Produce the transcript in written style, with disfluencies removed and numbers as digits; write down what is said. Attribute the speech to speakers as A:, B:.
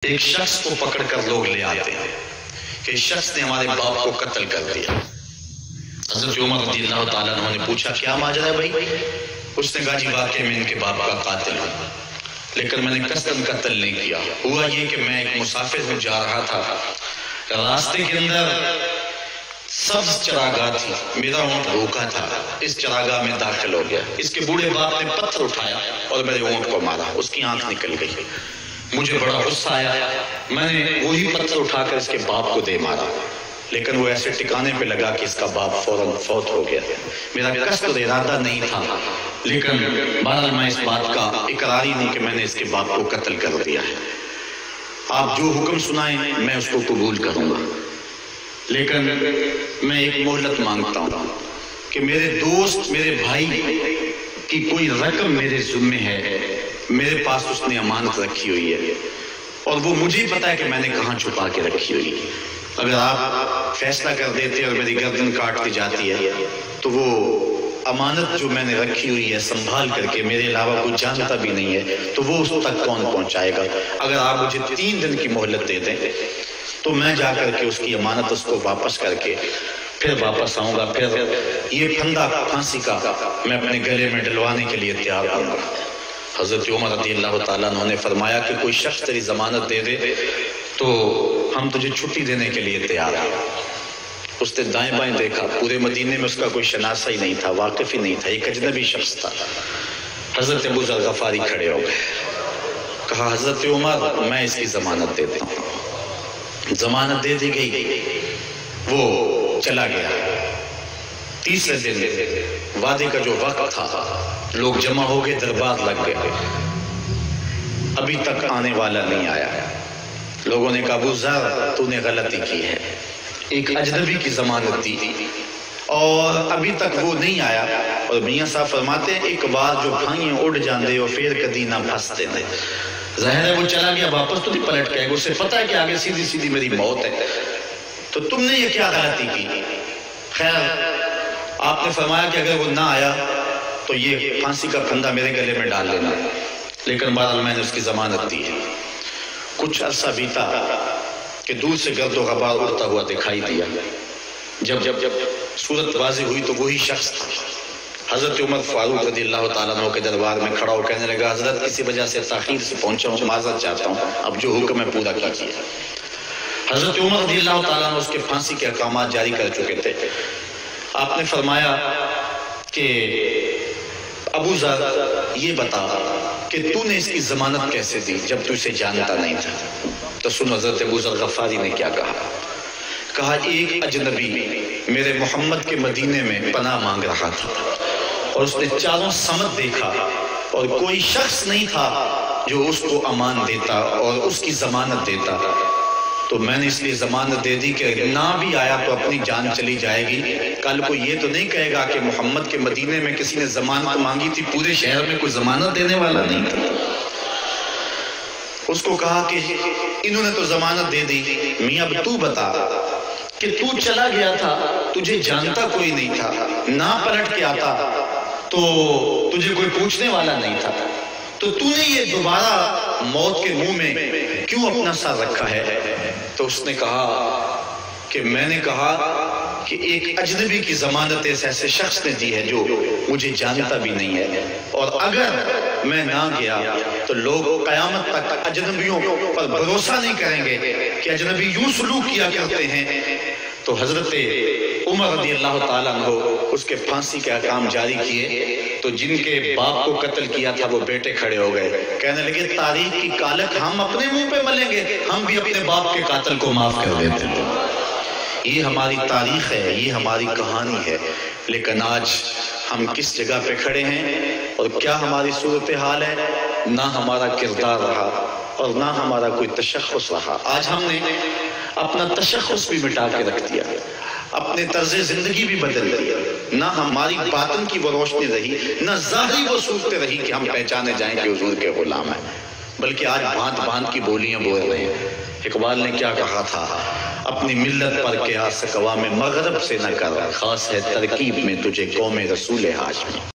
A: ایک شخص کو پکڑ کر لوگ لے آتے ہیں کہ اس شخص نے ہمارے باپ کو قتل کر دیا۔ حضرت عمر رضی اللہ تعالیٰ عنہ نے پوچھا کیا ماجرا ہے بھائی؟ اس نے کہا جی واقعی میں ان کے باپ کا قاتل ہوں، لیکن میں نے قصداً قتل نہیں کیا۔ ہوا یہ کہ میں ایک مسافر ہوں، جا رہا تھا، راستے کے اندر سبز چراگاہ تھی، میرا اونٹ بھوکا تھا، اس چراگاہ میں داخل ہو گیا۔ اس کے بوڑھے باپ نے پتھر اٹھایا اور میرے اونٹ کو مارا، اس کی آنکھ نکل گئی۔ مجھے بڑا غصہ آیا، میں نے وہی پتھر اٹھا کر اس کے باپ کو دے مارا، لیکن وہ ایسے ٹکانے پہ لگا کہ اس کا باپ فوراً فوت ہو گیا۔ میرا قصد اور ارادہ نہیں تھا، لیکن بہرحال میں اس بات کا اقراری ہوں کہ میں نے اس کے باپ کو قتل کر دیا ہے۔ آپ جو حکم سنائیں میں اس کو قبول کروں گا، لیکن میں ایک مہلت مانگتا ہوں کہ میرے دوست، میرے بھائی کی کوئی رقم میرے ذمہ ہے، میرے پاس اس نے امانت رکھی ہوئی ہے اور وہ مجھے پتا ہے کہ میں نے کہاں چھپا کے رکھی ہوئی ہے۔ اگر آپ فیصلہ کر دیتے اور میری گردن کاٹ دی جاتی ہے تو وہ امانت جو میں نے رکھی ہوئی ہے سنبھال کر کے، میرے علاوہ کوئی جانتا بھی نہیں ہے، تو وہ اس تک کون پہنچائے گا؟ اگر آپ مجھے 3 دن کی مہلت دے دیں تو میں جا کر کے اس کی امانت اس کو واپس کر کے پھر واپس آؤں گا، پھر یہ پھندا پھانسی کا میں اپنے گلے میں ڈلوانے کے لیے تیار ہوں گا۔ حضرت عمر رضی اللہ تعالیٰ عنہ نے فرمایا کہ کوئی شخص تیری ضمانت دے دے تو ہم تجھے چھٹی دینے کے لیے تیار ہیں۔ اس نے دائیں بائیں دیکھا، پورے مدینے میں اس کا کوئی شناسہ ہی نہیں تھا، واقف ہی نہیں تھا، ایک اجنبی شخص تھا۔ حضرت ابو ذر غفاری کھڑے ہو گئے، کہا حضرت عمر میں اس کی ضمانت دیتا ہوں۔ ضمانت دے دی گئی، وہ چلا گیا۔ تیسرے دن وعدے کا جو وقت تھا، لوگ جمع ہو گئے، دربار لگ گئے، ابھی تک آنے والا نہیں آیا۔ لوگوں نے کہا ابو ذر تو نے غلطی کی ہے، ایک اجنبی کی ضمانت دی اور ابھی تک وہ نہیں آیا۔ اور میاں صاحب فرماتے ہیں ایک بار جو بھائیں اڑ جاندے اور پھر کدی نہ پھنستے نے۔ ظاہر ہے وہ چلا گیا، واپس تو نہیں پلٹ کے، اسے پتہ ہے کہ آگے سیدھی سیدھی میری موت ہے، تو تم نے یہ کیا غلطی کی؟ خیر آپ نے فرمایا کہ اگر وہ نہ آیا تو یہ پھانسی کا پھندا میرے گلے میں ڈال لینا، لیکن بہرحال میں نے اس کی ضمانت دی ہے۔ کچھ عرصہ بیتا کہ دور سے گرد و غبار اڑتا ہوا دکھائی دیا۔ جب صورت واضح ہوئی تو وہی شخص تھا۔ حضرت عمر فاروق رضی اللہ تعالیٰ عنہ کے دربار میں کھڑا ہو کہنے لگا حضرت کسی وجہ سے تاخیر سے پہنچا ہوں، معذرت چاہتا ہوں، اب جو حکم ہے پورا کیجیے۔ حضرت عمر رضی اللہ تعالیٰ عنہ اس کے پھانسی کے احکامات جاری کر چکے تھے۔ آپ نے فرمایا کہ ابو ذر یہ بتا کہ تو نے اس کی ضمانت کیسے دی جب تو اسے جانتا نہیں تھا؟ تو سن حضرت ابو ذر غفاری نے کیا کہا، کہا ایک اجنبی میرے محمد کے مدینے میں پناہ مانگ رہا تھا اور اس نے چاروں سمت دیکھا اور کوئی شخص نہیں تھا جو اس کو امان دیتا اور اس کی ضمانت دیتا، تو میں نے اس لیے ضمانت دے دی کہ نہ بھی آیا تو اپنی جان چلی جائے گی، کل کو یہ تو نہیں کہے گا کہ محمد کے مدینے میں کسی نے ضمانت مانگی تھی، پورے شہر میں کوئی ضمانت دینے والا نہیں تھا۔ اس کو کہا کہ انہوں نے تو ضمانت دے دی، میاں اب تو بتا کہ تو چلا گیا تھا، تجھے جانتا کوئی نہیں تھا، نہ پلٹ کے آتا تو تجھے کوئی پوچھنے والا نہیں تھا، تو تو نے یہ دوبارہ موت کے منہ میں کیوں اپنا سر رکھا ہے؟ تو اس نے کہا کہ میں نے کہا کہ ایک اجنبی کی ضمانت ایسے شخص نے دی ہے جو مجھے جانتا بھی نہیں ہے، اور اگر میں نہ گیا تو لوگ قیامت تک اجنبیوں پر بھروسہ نہیں کریں گے کہ اجنبی یوں سلوک کیا کرتے ہیں۔ تو حضرت عمر رضی اللہ تعالیٰ عنہ اس کے پھانسی کے احکام جاری کیے، تو جن کے باپ کو قتل کیا تھا وہ بیٹے کھڑے ہو گئے، کہنے لگے تاریخ کی کالک ہم اپنے منہ پہ ملیں گے، ہم بھی اپنے باپ کے قاتل کو معاف کر دیتے ہیں۔ یہ ہماری تاریخ ہے، یہ ہماری کہانی ہے، لیکن آج ہم کس جگہ پہ کھڑے ہیں اور کیا ہماری صورتحال ہے؟ نہ ہمارا کردار رہا اور نہ ہمارا کوئی تشخص رہا۔ آج ہم نے اپنا تشخص بھی مٹا کے رکھ دیا، اپنے طرز زندگی بھی بدل دیا، نہ ہماری باطن کی وہ روشنی رہی، نہ ظاہری وہ صورت رہی کہ ہم پہچانے جائیں کہ حضور کے غلام ہیں، بلکہ آج بھانت بھانت کی بولیاں بول رہے ہیں۔ اقبال نے کیا کہا تھا، اپنی ملت پر قیاس قوام مغرب سے نہ کر، خاص ہے ترکیب میں تجھے قوم رسول ہاشمی۔